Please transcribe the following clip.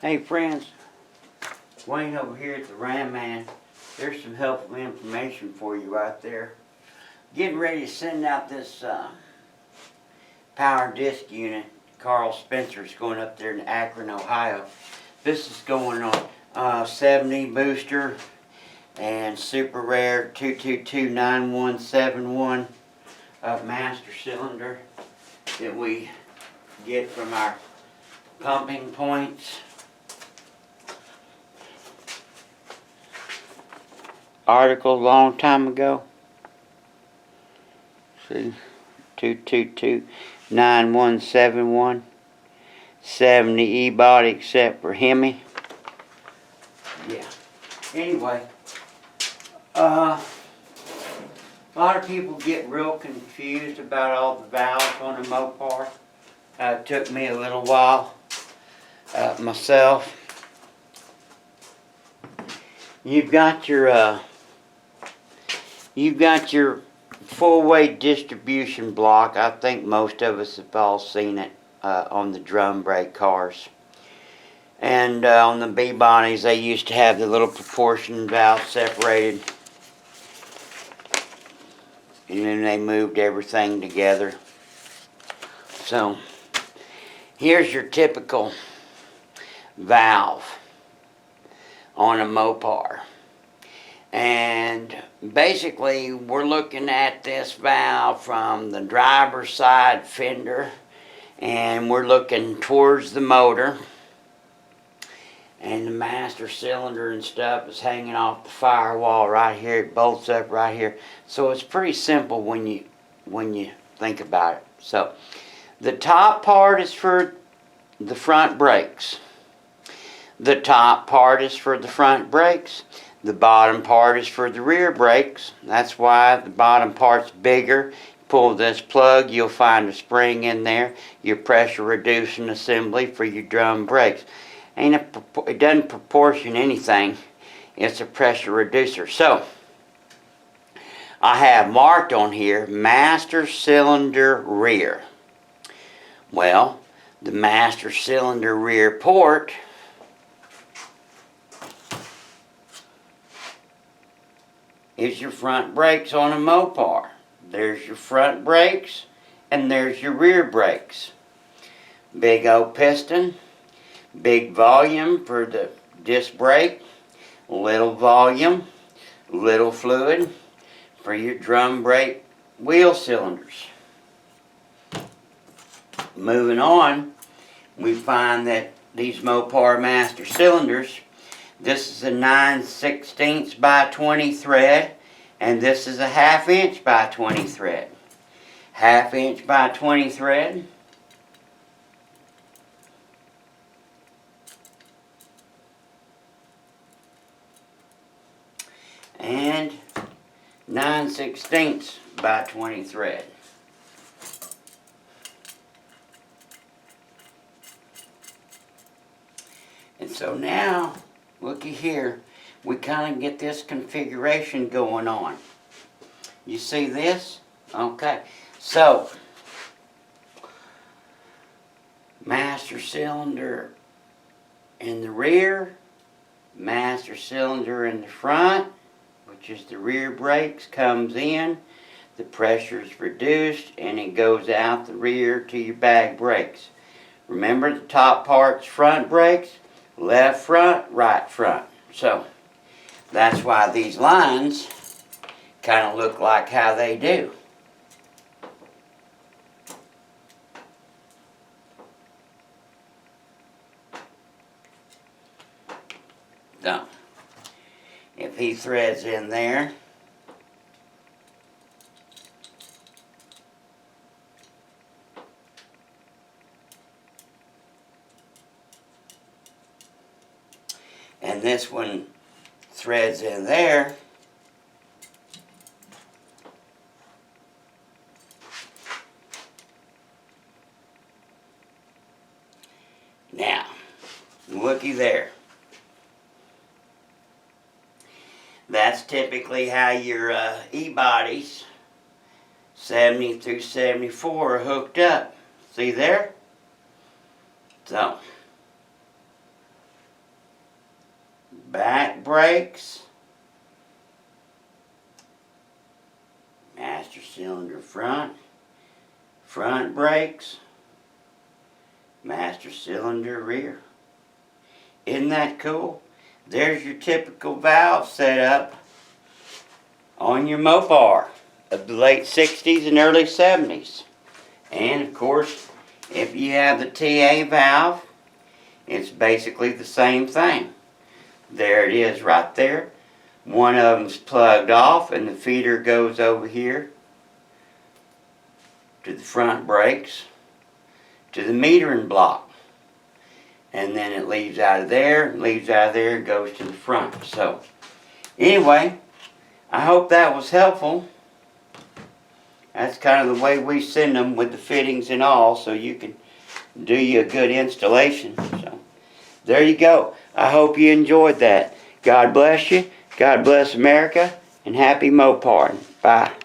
Hey friends, Wayne over here at the Ram Man. There's some helpful information for you right there. Getting ready to send out this power disc unit. Carl Spencer's going up there in Akron, Ohio. This is going on 70 booster and super rare 2229171 master cylinder that we get from our pumping points. Article a long time ago. See, 2229171, 70 E-body except for Hemi. Yeah. Anyway, a lot of people get real confused about all the valves on a Mopar. It took me a little while myself. You've got your full weight distribution block. I think most of us have all seen it on the drum brake cars. And on the B-bodies, they used to have the little proportion valve separated. And then they moved everything together. So, here's your typical valve on a Mopar. And basically we're looking at this valve from the driver's side fender, and we're looking towards the motor, and the master cylinder and stuff is hanging off the firewall right here. It bolts up right here. So it's pretty simple when you think about it. So the top part is for the front brakes. The top part is for the front brakes. The bottom part is for the rear brakes. That's why the bottom part's bigger. Pull this plug, you'll find a spring in there. Your pressure reducing assembly for your drum brakes. It doesn't proportion anything. It's a pressure reducer. So, I have marked on here, master cylinder rear. Well, the master cylinder rear port is your front brakes on a Mopar. There's your front brakes and there's your rear brakes. Big old piston, big volume for the disc brake, little volume, little fluid for your drum brake wheel cylinders. Moving on, we find that these Mopar master cylinders, this is a 9/16 by 20 thread, and this is a 1/2 inch by 20 thread. 1/2 inch by 20 thread. And 9/16 by 20 thread. And so now, looky here, we kind of get this configuration going on. You see this? Okay. So, master cylinder in the rear, master cylinder in the front, which is the rear brakes, comes in, the pressure is reduced, and it goes out the rear to your bag brakes. Remember, the top part's front brakes, left front, right front. So, that's why these lines kind of look like how they do. So, if he threads in there, and this one threads in there, now, looky there. That's typically how your E-bodies 70 through 74 are hooked up. See there? So, back brakes, master cylinder front, front brakes, master cylinder rear. Isn't that cool? There's your typical valve setup on your Mopar of the late 60s and early 70s. And of course, if you have the TA valve, it's basically the same thing. There it is right there. One of them's plugged off and the feeder goes over here to the front brakes, to the metering block. And then it leaves out of there, and goes to the front. So, anyway, I hope that was helpful. That's kind of the way we send them with the fittings and all, so you can do you a good installation. So, there you go. I hope you enjoyed that. God bless you. God bless America. And happy Mopar. Bye.